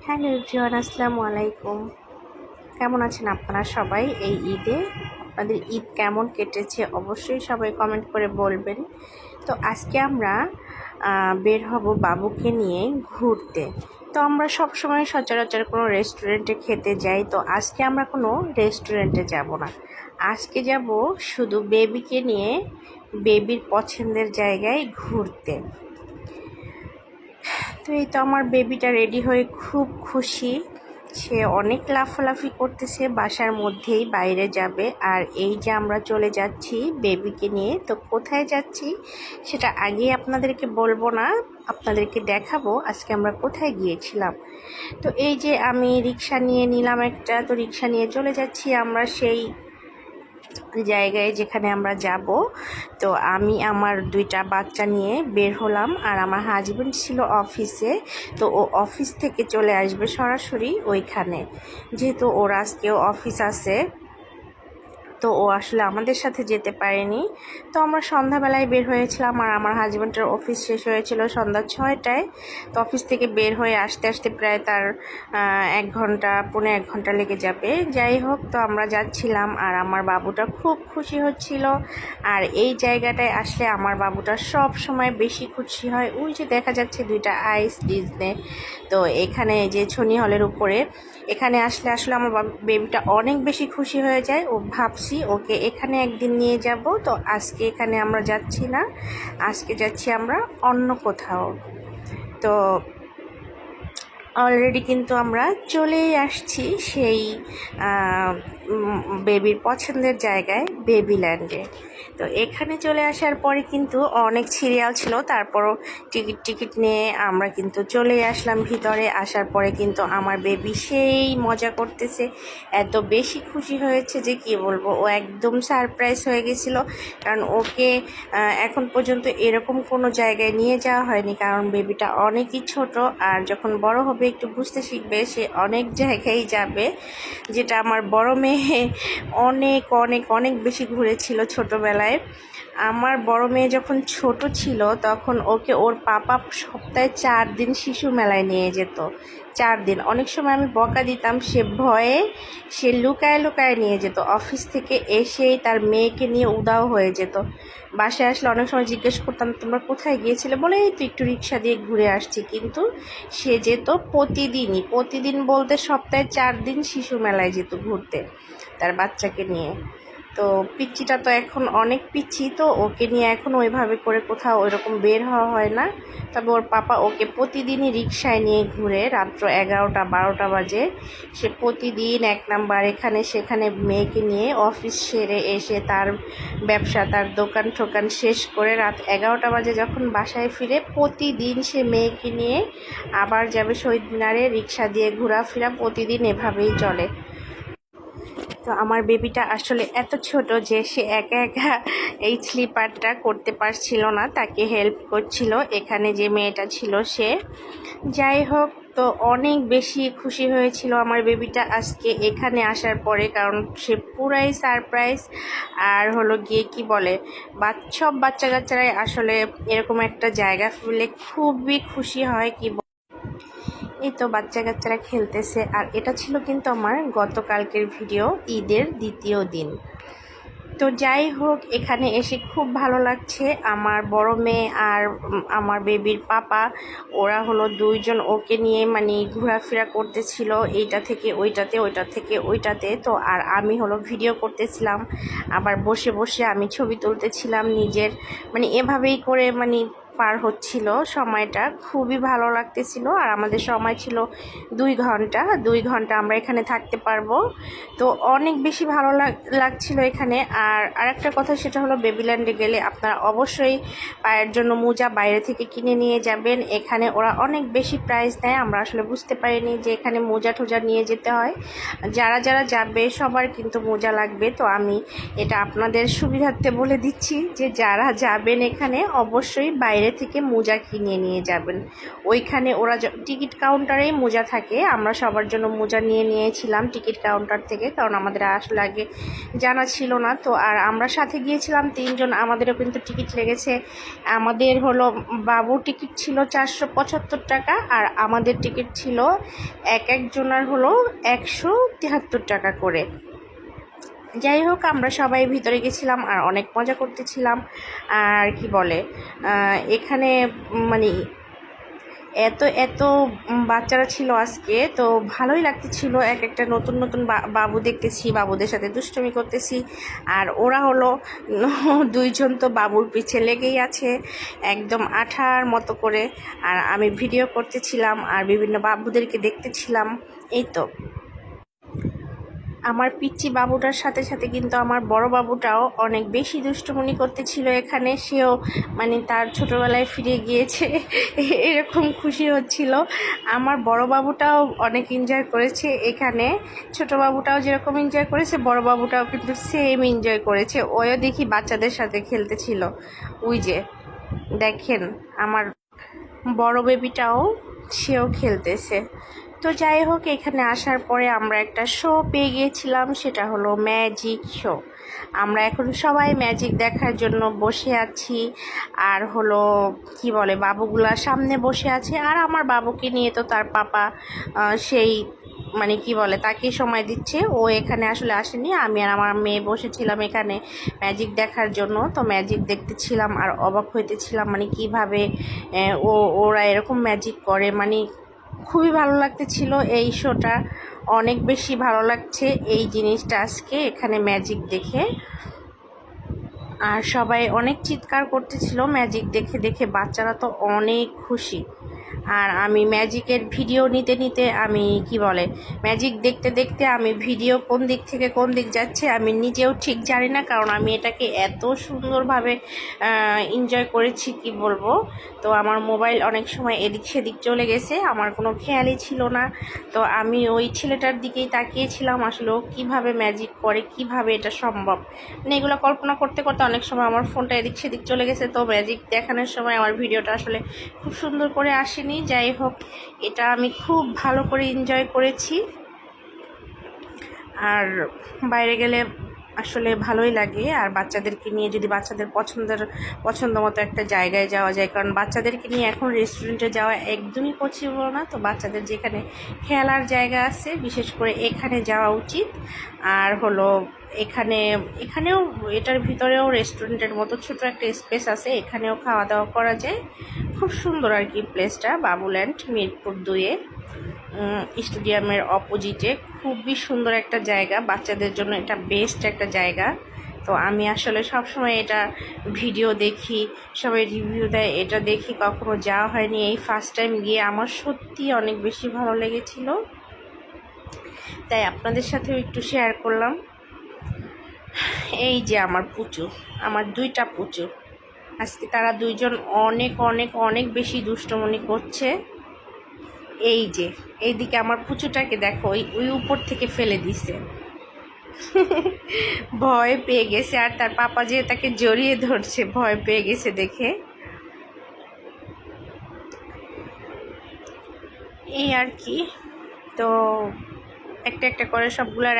Hello everyone, আসসালামু আলাইকুম। কেমন আছেন আপনারা সবাই? এই ঈদে আপনাদের ঈদ কেমন কেটেছে অবশ্যই সবাই কমেন্ট করে বলবেন। তো আজকে আমরা বের হব বাবুকে নিয়ে ঘুরতে। তো আমরা সব সময় সচরাচর কোনো রেস্টুরেন্টে খেতে যাই, তো আজকে আমরা কোনো রেস্টুরেন্টে যাব না। আজকে যাব শুধু বেবিকে নিয়ে বেবির পছন্দের জায়গায় ঘুরতে। তো এই তো আমার বেবিটা রেডি হয়ে খুব খুশি, সে অনেক লাফালাফি করতেছে, বাসার মধ্যেই বাইরে যাবে। আর এই যে আমরা চলে যাচ্ছি বেবিকে নিয়ে। তো কোথায় যাচ্ছি সেটা আগে আপনাদেরকে বলবো না, আপনাদেরকে দেখাবো আজকে আমরা কোথায় গিয়েছিলাম। তো এই যে আমি রিক্সা নিয়ে নিলাম একটা, তো রিক্সা নিয়ে চলে যাচ্ছি আমরা সেই জায়গায় যেখানে আমরা যাব। তো আমি আমার দুইটা বাচ্চা নিয়ে বের হলাম, আর আমার হাজব্যান্ড ছিল অফিসে। তো ও অফিস থেকে চলে আসবে সরাসরি ওইখানে, যেহেতু ওর আজকেও অফিস আছে। তো ও আসলে আমাদের সাথে যেতে পারেনি। তো আমরা সন্ধ্যাবেলায় বের হয়েছিলাম, আর আমার হাজব্যান্ডের অফিস শেষ হয়েছিল সন্ধ্যা 6টায়। তো অফিস থেকে বের হয়ে আসতে আসতে প্রায় তার 1 ঘন্টা 1.5 ঘন্টা লেগে যাবে। যাই হোক, তো আমরা যাচ্ছিলাম, আর আমার বাবুটা খুব খুশি হচ্ছিল। আর এই জায়গাটায় আসলে আমার বাবুটা সব সময় বেশি খুশি হয়। ওই যে দেখা যাচ্ছে দুইটা আইস ডিজনে, তো এখানে যে ছনি হলের উপরে, এখানে আসলে আমার বেবিটা অনেক বেশি খুশি হয়ে যায়। ও ভাবছি ওকে এখানে একদিন নিয়ে যাব। তো আজকে এখানে আমরা যাচ্ছি না, আজকে যাচ্ছি আমরা অন্য কোথাও। তো অলরেডি কিন্তু আমরা চলেই আসছি সেই বেবির পছন্দের জায়গায়, বেবিল্যান্ডে। তো এখানে চলে আসার পরে কিন্তু অনেক সিরিয়াল ছিল, তারপরও টিকিট নিয়ে আমরা কিন্তু চলে আসলাম ভিতরে। আসার পরে কিন্তু আমার বেবি সেই মজা করতেছে, এত বেশি খুশি হয়েছে যে কি বলবো। ও একদম সারপ্রাইজ হয়ে গেছিলো, কারণ ওকে এখন পর্যন্ত এরকম কোনো জায়গায় নিয়ে যাওয়া হয়নি, কারণ বেবিটা অনেকই ছোট। আর যখন বড় হবে একটু বুঝতে শিখবে, সে অনেক জায়গায় যাবে। যেটা আমার বড় মেয়ে অনেক অনেক অনেক বেশি ঘুরেছিল ছোটোবেলায়। আমার বড় মেয়ে যখন ছোট ছিল তখন ওকে ওর পাপা সপ্তাহে 4 দিন শিশু মেলায় নিয়ে যেত। 4 দিন, অনেক সময় আমি বকা দিতাম, সে ভয়ে সে লুকায় লুকায় নিয়ে যেত। অফিস থেকে এসেই তার মেয়েকে নিয়ে উদাও হয়ে যেত। বাসায় আসলে অনেক সময় জিজ্ঞেস করতাম তোমরা কোথায় গিয়েছিলে, বলে এই তো একটু রিক্সা দিয়ে ঘুরে আসছি। কিন্তু সে যেত প্রতিদিনই, প্রতিদিন বলতে সপ্তাহে 4 দিন শিশু মেলায় যেত ঘুরতে তার বাচ্চাকে নিয়ে। তো পিচ্চিটা তো এখন অনেক পিচ্ছি, তো ওকে নিয়ে এখন ওইভাবে করে কোথাও ওইরকম বের হওয়া হয় না। তবে ওর পাপা ওকে প্রতিদিনই রিক্সায় নিয়ে ঘুরে, রাত্র 11টা 12টা বাজে সে প্রতিদিন 1 নাম্বার এখানে সেখানে মেয়েকে নিয়ে অফিস সেরে এসে তার ব্যবসা, তার দোকান ঠোকান শেষ করে রাত 11টা বাজে যখন বাসায় ফিরে, প্রতিদিন সে মেয়েকে নিয়ে আবার যাবে শহীদ মিনারে, রিক্সা দিয়ে ঘোরাফেরা প্রতিদিন এভাবেই চলে। তো আমার বেবিটা আসলে এত ছোট যে সে একা একা এই স্লিপারটা করতে পারছিল না, তাকে হেল্প করছিল এখানে যে মেয়েটা ছিল সে। যাই হোক, তো অনেক বেশি খুশি হয়েছিল আমার বেবিটা আজকে এখানে আসার পরে, কারণ সে পুরাই সারপ্রাইজ। আর হলো গিয়ে কি বলে, সব বাচ্চা কাচ্চারাই আসলে এরকম একটা জায়গা পেলে খুবই খুশি হয়। এই তো বাচ্চা কাচ্চারা খেলতেছে। আর এটা ছিল কিন্তু আমার গতকালকের ভিডিও, ঈদের 2য় দিন। তো যাই হোক, এখানে এসে খুব ভালো লাগছে। আমার বড় মেয়ে আর আমার বেবির পাপা, ওরা হলো দুইজন ওকে নিয়ে মানে ঘোরাফেরা করতেছিল, এইটা থেকে ওইটাতে, ওইটা থেকে ওইটাতে। তো আর আমি হলো ভিডিও করতেছিলাম, আবার বসে বসে আমি ছবি তুলতেছিলাম নিজের, মানে এভাবেই করে মানে পার হচ্ছিল সময়টা, খুবই ভালো লাগতেছিল। আর আমাদের সময় ছিল 2 ঘন্টা, 2 ঘন্টা আমরা এখানে থাকতে পারবো। তো অনেক বেশি ভালো লাগছিল এখানে। আর আরেকটা কথা, সেটা হলো বেবিল্যান্ডে গেলে আপনারা অবশ্যই পায়ের জন্য মোজা বাইরে থেকে কিনে নিয়ে যাবেন। এখানে ওরা অনেক বেশি প্রাইস নেয়, আমরা আসলে বুঝতে পারিনি যে এখানে মোজা টোজা নিয়ে যেতে হয়। যারা যারা যাবে সবার কিন্তু মোজা লাগবে। তো আমি এটা আপনাদের সুবিধার্থে বলে দিচ্ছি যে যারা যাবেন এখানে অবশ্যই বাইরে বাইরে থেকে মোজা কিনে নিয়ে যাবেন। ওইখানে ওরা টিকিট কাউন্টারেই মোজা থাকে, আমরা সবার জন্য মোজা নিয়ে নিয়েছিলাম টিকিট কাউন্টার থেকে, কারণ আমাদের আসলে আগে জানা ছিল না তো। আর আমরা সাথে গিয়েছিলাম 3 জন, আমাদেরও কিন্তু টিকিট লেগেছে। আমাদের হলো বাবুর টিকিট ছিল 475 টাকা, আর আমাদের টিকিট ছিল একজনের হলো 173 টাকা করে। যাই হোক, আমরা সবাই ভিতরে গেছিলাম আর অনেক মজা করতেছিলাম। আর কি বলে, এখানে মানে এত এত বাচ্চারা ছিল আজকে, তো ভালোই লাগতেছিল। এক একটা নতুন নতুন বাবু দেখতেছি, বাবুদের সাথে দুষ্টুমি করতেছি। আর ওরা হলো 2 জন তো বাবুর পিছে লেগেই আছে একদম আঠার মতো করে। আর আমি ভিডিও করতেছিলাম আর বিভিন্ন বাবুদেরকে দেখতেছিলাম। এই তো আমার পিচ্চি বাবুটার সাথে সাথে কিন্তু আমার বড় বাবুটাও অনেক বেশি দুষ্টুমনি করতেছিল এখানে। সেও মানে তার ছোটোবেলায় ফিরে গিয়েছে এরকম খুশি হচ্ছিল। আমার বড় বাবুটাও অনেক এনজয় করেছে এখানে। ছোট বাবুটাও যেরকম এনজয় করেছে, বড় বাবুটাও কিন্তু সেম এনজয় করেছে। ওও দেখি বাচ্চাদের সাথে খেলতেছিল। ওই যে দেখেন আমার বড় বেবিটাও, সেও খেলতেছে। তো যাই হোক, এখানে আসার পরে আমরা একটা শো পেয়ে গিয়েছিলাম, সেটা হলো ম্যাজিক শো। আমরা এখন সবাই ম্যাজিক দেখার জন্য বসে আছি। আর হলো কি বলে, বাবুগুলা সামনে বসে আছে। আর আমার বাবুকে নিয়ে তো তার পাপা সেই মানে কি বলে তাকে সময় দিচ্ছে। ও এখানে আসলে আসেনি, আমি আর আমার মেয়ে বসেছিলাম এখানে ম্যাজিক দেখার জন্য। তো ম্যাজিক দেখতেছিলাম আর অবাক হইতেছিলাম, মানে কিভাবে ওরা এরকম ম্যাজিক করে। মানে খুবই ভালো লাগতেছিল এই শোটা, অনেক বেশি ভালো লাগছে এই জিনিসটা আজকে এখানে ম্যাজিক দেখে। আর সবাই অনেক চিৎকার করতেছিল ম্যাজিক দেখে দেখে, বাচ্চারা তো অনেক খুশি। আর আমি ম্যাজিকের ভিডিও নিতে নিতে আমি কি বলে ম্যাজিক দেখতে দেখতে আমি ভিডিও কোন দিক থেকে কোন দিক যাচ্ছে আমি নিজেও ঠিক জানি না, কারণ আমি এটাকে এত সুন্দরভাবে এনজয় করেছি কি বলবো। তো আমার মোবাইল অনেক সময় এদিক সেদিক চলে গেছে, আমার কোনো খেয়ালই ছিল না। তো আমি ওই ছেলেটার দিকেই তাকিয়েছিলাম, আসলে ও কীভাবে ম্যাজিক করে, কিভাবে এটা সম্ভব। মানে এগুলো কল্পনা করতে করতে অনেক সময় আমার ফোনটা এদিক সেদিক চলে গেছে। তো ম্যাজিক দেখানোর সময় আমার ভিডিওটা আসলে খুব সুন্দর করে আসেনি। যাই হোক, এটা আমি খুব ভালো করে এনজয় করেছি। আর বাইরে গেলে আসলে ভালোই লাগে। আর বাচ্চাদেরকে নিয়ে যদি বাচ্চাদের পছন্দ মতো একটা জায়গায় যাওয়া যায়, কারণ বাচ্চাদেরকে নিয়ে এখন রেস্টুরেন্টে যাওয়া একদমই পসিবল না। তো বাচ্চাদের যেখানে খেলার জায়গা আছে, বিশেষ করে এখানে যাওয়া উচিত। আর হলো এখানেও এটার ভিতরেও রেস্টুরেন্টের মতো ছোট একটা স্পেস আছে, এখানেও খাওয়া দাওয়া করা যায়। খুব সুন্দর আর কি প্লেসটা, বাবুল্যান্ড মিরপুর 2-এ স্টেডিয়ামের অপোজিটে। খুবই সুন্দর একটা জায়গা, বাচ্চাদের জন্য এটা বেস্ট একটা জায়গা। তো আমি আসলে সবসময় এটা ভিডিও দেখি, সবাই রিভিউ দেয়, এটা দেখি, কখনো যাওয়া হয়নি। এই ফার্স্ট টাইম গিয়ে আমার সত্যি অনেক বেশি ভালো লেগেছিল, তাই আপনাদের সাথেও একটু শেয়ার করলাম। এই যে আমার পুচু, আমার 2টা পুচু, আজকে তারা 2 জন অনেক অনেক অনেক বেশি দুষ্টমনি করছে। এই যে এইদিকে আমার পুচুটাকে দেখো, ওই উপর থেকে ফেলে দিছে, ভয় পেয়ে গেছে। আর তার পাপা যে তাকে জড়িয়ে ধরছে, ভয় পেয়ে গেছে দেখে। এই আর কি। তো একটা একটা করে সবগুলা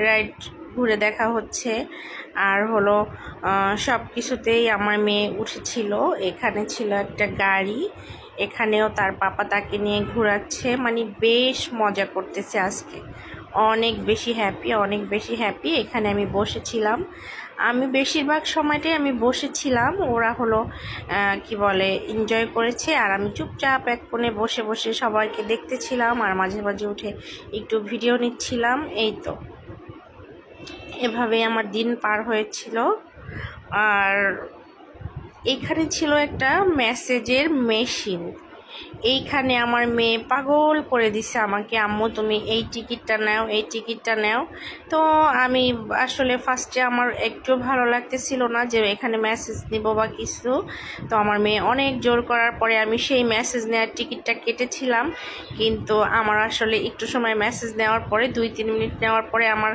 রাইড ঘুরে দেখা হচ্ছে। আর হলো সব কিছুতেই আমার মেয়ে উঠেছিল। এখানে ছিল একটা গাড়ি, এখানেও তার পাপা তাকে নিয়ে ঘোরাচ্ছে, মানে বেশ মজা করতেছে আজকে। অনেক বেশি হ্যাপি। এখানে আমি বসেছিলাম, আমি বেশিরভাগ সময়টাই আমি বসেছিলাম। ওরা হলো কি বলে এনজয় করেছে, আর আমি চুপচাপ এক কোণে বসে বসে সবাইকে দেখতেছিলাম আর মাঝে মাঝে উঠে একটু ভিডিও নিচ্ছিলাম। এই তো এভাবেই আমার দিন পার হয়েছিল। আর এখানে ছিল একটা মেসেজের মেশিন, এইখানে আমার মেয়ে পাগল করে দিছে আমাকে, আম্মু তুমি এই টিকিটটা নাও, এই টিকিটটা নাও। তো আমি আসলে ফার্স্টে আমার একটু ভালো লাগতেছিল না যে এখানে মেসেজ নিব বা কিছু। তো আমার মেয়ে অনেক জোর করার পরে আমি সেই মেসেজ নেওয়ার টিকিটটা কেটেছিলাম। কিন্তু আমার আসলে একটু সময় মেসেজ নেওয়ার পরে 2-3 মিনিট নেওয়ার পরে আমার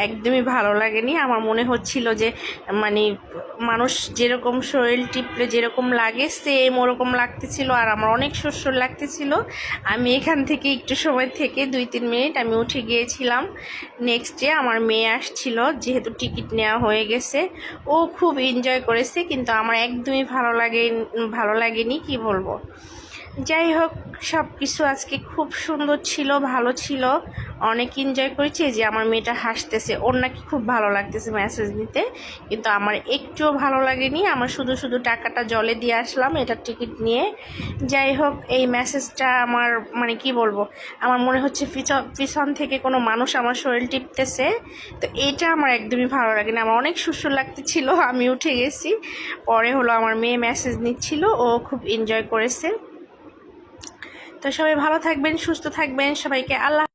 একদমই ভালো লাগেনি। আমার মনে হচ্ছিল যে মানে মানুষ যেরকম শরীর টিপলে যেরকম লাগে সেম ওরকম লাগতেছিল, আর আমার অনেক সুরসুর লাগতেছিল। আমি এখান থেকে একটু সময় থেকে 2-3 মিনিট আমি উঠে গিয়েছিলাম। নেক্সট ডে আমার মেয়ে আসছিল, যেহেতু টিকিট নেওয়া হয়ে গেছে, ও খুব এনজয় করেছে, কিন্তু আমার একদমই ভালো লাগেনি কি বলবো। যাই হোক, সব কিছু আজকে খুব সুন্দর ছিল, ভালো ছিল, অনেক এনজয় করেছি। যে আমার মেয়েটা হাসতেছে, ওর নাকি খুব ভালো লাগতেছে মেসেজ নিতে, কিন্তু আমার একটুও ভালো লাগেনি। আমার শুধু শুধু টাকাটা জলে দিয়ে আসলাম এটার টিকিট নিয়ে। যাই হোক, এই মেসেজটা আমার মানে কি বলবো, আমার মনে হচ্ছে পিছন থেকে কোনো মানুষ আমার শরীর টিপতেছে। তো এটা আমার একদমই ভালো লাগেনি, আমার অনেক সুরসুর লাগতেছিল। আমি উঠে গেছি, পরে হলো আমার মেয়ে মেসেজ নিচ্ছিল, ও খুব এনজয় করেছে। তো সবাই ভালো থাকবেন, সুস্থ থাকবেন, সবাইকে আল্লাহ।